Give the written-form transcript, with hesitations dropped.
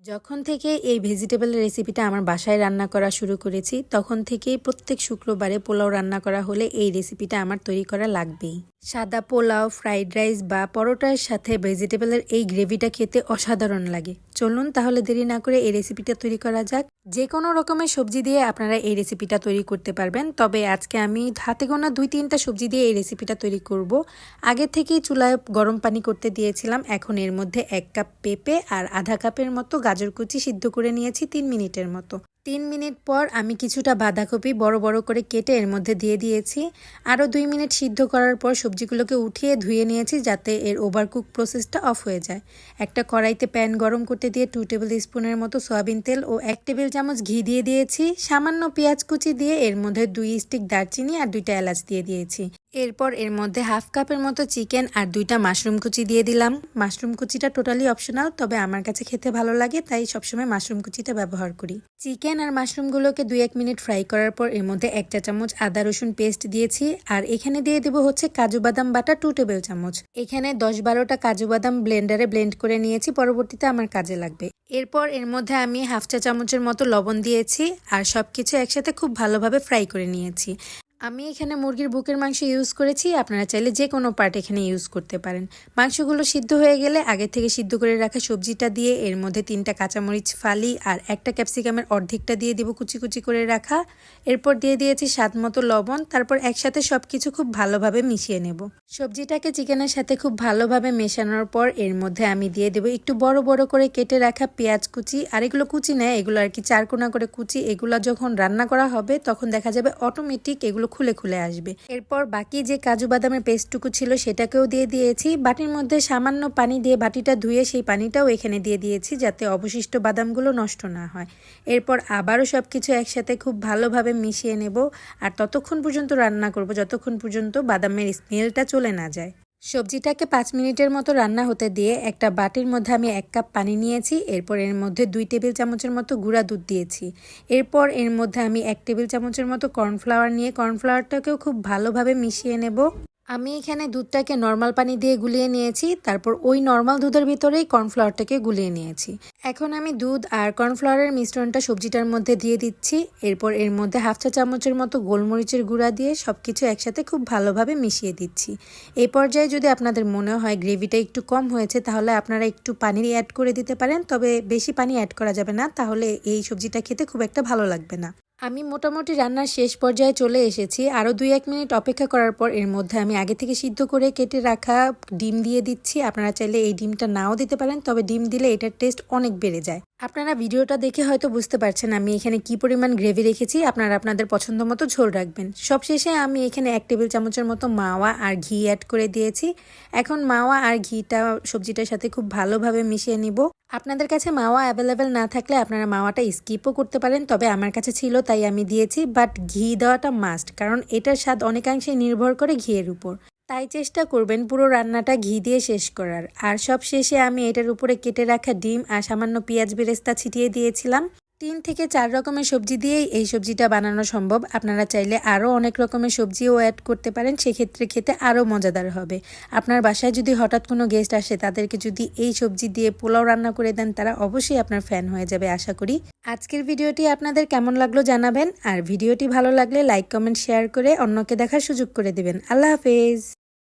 যখন থেকে এই ভেজিটেবল রেসিপিটা আমার বাসায় রান্না করা শুরু করেছি তখন থেকেই প্রত্যেক শুক্রবারে পোলাও রান্না করা হলে এই রেসিপিটা আমার তৈরি করা লাগবেই। সাদা পোলাও, ফ্রাইড রাইস বা পরোটার সাথে ভেজিটেবলের এই গ্রেভিটা খেতে অসাধারণ লাগে। চলুন তাহলে দেরি না করে এই রেসিপিটা তৈরি করা যাক। যে কোনো রকমের সবজি দিয়ে আপনারা এই রেসিপিটা তৈরি করতে পারবেন, তবে আজকে আমি হাতে গোনা 2-3টা সবজি দিয়ে এই রেসিপিটা তৈরি করব। আগে থেকেই চুলায় গরম পানি করতে দিয়েছিলাম। এখন এর মধ্যে 1 কাপ পেঁপে আর আধা কাপের মতো গাজর কুচি সিদ্ধ করে নিয়েছি 3 মিনিটের মতো। 3 মিনিট পর আমি কিছুটা বাঁধাকপি বড় বড় করে কেটে এর মধ্যে দিয়ে দিয়েছি। আরও 2 মিনিট সিদ্ধ করার পর সবজিগুলোকে উঠিয়ে ধুয়ে নিয়েছি যাতে এর ওভারকুক প্রসেসটা অফ হয়ে যায়। একটা কড়াইতে প্যান গরম করতে দিয়ে 2 টেবিল স্পুনের মতো সয়াবিন তেল ও 1 টেবিল চামচ ঘি দিয়ে দিয়েছি। সামান্য পেঁয়াজ কুচি দিয়ে এর মধ্যে 2 স্টিক দারচিনি আর 2টা এলাচ দিয়ে দিয়েছি। এরপর এর মধ্যে হাফ কাপের মতো চিকেন আর 2টা মাশরুম কুচি দিয়ে দিলাম। মাশরুম কুচিটা টোটালি অপশনাল, তবে আমার কাছে খেতে ভালো লাগে তাই সবসময় মাশরুম কুচিটা ব্যবহার করি। চিকেন আর মাশরুমগুলোকে 2-1 মিনিট ফ্রাই করার পর এর মধ্যে 1 চা চামচ আদা রসুন পেস্ট দিয়েছি। আর এখানে দিয়ে দেব হচ্ছে কাজু বাদাম বাটা 2 টেবিল চামচ। এখানে 10-12টা কাজু বাদাম ব্লেন্ডারে ব্লেন্ড করে নিয়েছি, পরবর্তীতে আমার কাজে লাগবে। এরপর এর মধ্যে আমি হাফ চা চামচের মতো লবণ দিয়েছি আর সবকিছু একসাথে খুব ভালোভাবে ফ্রাই করে নিয়েছি। আমি এখানে মুরগির বুকের মাংস ইউজ করেছি, আপনারা চাইলে যে কোনো পার্ট এখানে ইউজ করতে পারেন। মাংসগুলো সিদ্ধ হয়ে গেলে আগে থেকে সিদ্ধ করে রাখা সবজিটা দিয়ে এর মধ্যে 3টা কাঁচামরিচ ফালি আর একটা ক্যাপসিকামের অর্ধেকটা দিয়ে দিব কুচি কুচি করে রাখা। এরপর দিয়ে দিয়েছি স্বাদ মতো লবণ। তারপর একসাথে সবকিছু খুব ভালোভাবে মিশিয়ে নেব। সবজিটাকে চিকেনের সাথে খুব ভালোভাবে মেশানোর পর এর মধ্যে আমি দিয়ে দেবো একটু বড় বড় করে কেটে রাখা পেঁয়াজ কুচি। আর এগুলো কুচি নেয়, এগুলো আর কি 4 কোনা করে কুচি। এগুলো যখন রান্না করা হবে তখন দেখা যাবে অটোমেটিক এগুলো খুলে খুলে আসবে। এরপর বাকি যে কাজু বাদামের পেস্টটুকু ছিল সেটাকেও দিয়ে দিয়েছি। বাটির মধ্যে সামান্য পানি দিয়ে বাটিটা ধুয়ে সেই পানিটাও এখানে দিয়ে দিয়েছি যাতে অবশিষ্ট বাদামগুলো নষ্ট না হয়। এরপর আবারও সবকিছু একসাথে খুব ভালোভাবে মিশিয়ে নেব আর ততক্ষণ পর্যন্ত রান্না করব যতক্ষণ পর্যন্ত বাদামের স্মেলটা চলে না যায়। সবজিটাকে 5 মিনিটের মতো রান্না হতে দিয়ে একটা বাটির মধ্যে আমি 1 কাপ পানি নিয়েছি। এরপর এর মধ্যে 2 টেবিল চামচের মতো গুঁড়া দুধ দিয়েছি। এরপর এর মধ্যে আমি 1 টেবিল চামচের মতো কর্নফ্লাওয়ার নিয়ে কর্নফ্লাওয়ারটাকেও খুব ভালোভাবে মিশিয়ে নেব। আমি এখানে দুধটাকে নর্মাল পানি দিয়ে গুলিয়ে নিয়েছি, তারপর ওই নর্মাল দুধের ভিতরেই কর্নফ্লাওয়ারটাকে গুলিয়ে নিয়েছি। এখন আমি দুধ আর কর্নফ্লাওয়ারের মিশ্রণটা সবজিটার মধ্যে দিয়ে দিচ্ছি। এরপর এর মধ্যে হাফ চা চামচের মতো গোলমরিচের গুঁড়া দিয়ে সবকিছু একসাথে খুব ভালোভাবে মিশিয়ে দিচ্ছি। এই পর্যায়ে যদি আপনাদের মনে হয় গ্রেভিটা একটু কম হয়েছে তাহলে আপনারা একটু পানি অ্যাড করে দিতে পারেন, তবে বেশি পানি অ্যাড করা যাবে না, তাহলে এই সবজিটা খেতে খুব একটা ভালো লাগবে না। আমি মোটামুটি রান্নার শেষ পর্যায়ে চলে এসেছি। আরও 2-1 মিনিট অপেক্ষা করার পর এর মধ্যে আমি আগে থেকে সিদ্ধ করে কেটে রাখা ডিম দিয়ে দিচ্ছি। আপনারা চাইলে এই ডিমটা নাও দিতে পারেন, তবে ডিম দিলে এটার টেস্ট অনেক বেড়ে যায়। আপনারা ভিডিওটা দেখে হয়তো বুঝতে পারছেন আমি এখানে কি পরিমাণ গ্রেভি রেখেছি। আপনারা আপনাদের পছন্দ মতো ঝোল রাখবেন। সবশেষে আমি এখানে 1 টেবিল চামচের মতো মাওয়া আর ঘি অ্যাড করে দিয়েছি। এখন মাওয়া আর ঘিটা সবজিটার সাথে খুব ভালোভাবে মিশিয়ে নিব। আপনাদের কাছে মাওয়া অ্যাভেলেবেল না থাকলে আপনারা মাওয়াটা স্কিপও করতে পারেন, তবে আমার কাছে ছিল তাই আমি দিয়েছি। বাট ঘি দেওয়াটা মাস্ট, কারণ এটার স্বাদ অনেকাংশেই নির্ভর করে ঘিয়ের উপর। তাই চেষ্টা করবেন পুরো রান্নাটা ঘি দিয়ে শেষ করার। আর সব শেষে আমি এটার উপরে কেটে রাখা ডিম আর সামান্য পেঁয়াজ বেরেস্তা ছিটিয়ে দিয়েছিলাম। 3 থেকে 4 রকমের সবজি দিয়েই এই সবজিটা বানানো সম্ভব। আপনারা চাইলে আরও অনেক রকমের সবজিও অ্যাড করতে পারেন, সেক্ষেত্রে খেতে আরও মজাদার হবে। আপনার বাসায় যদি হঠাৎ কোনো গেস্ট আসে তাদেরকে যদি এই সবজি দিয়ে পোলাও রান্না করে দেন তারা অবশ্যই আপনার ফ্যান হয়ে যাবে আশা করি। আজকের ভিডিওটি আপনাদের কেমন লাগলো জানাবেন, আর ভিডিওটি ভালো লাগলে লাইক কমেন্ট শেয়ার করে অন্যকে দেখার সুযোগ করে দিবেন। আল্লাহ হাফেজ।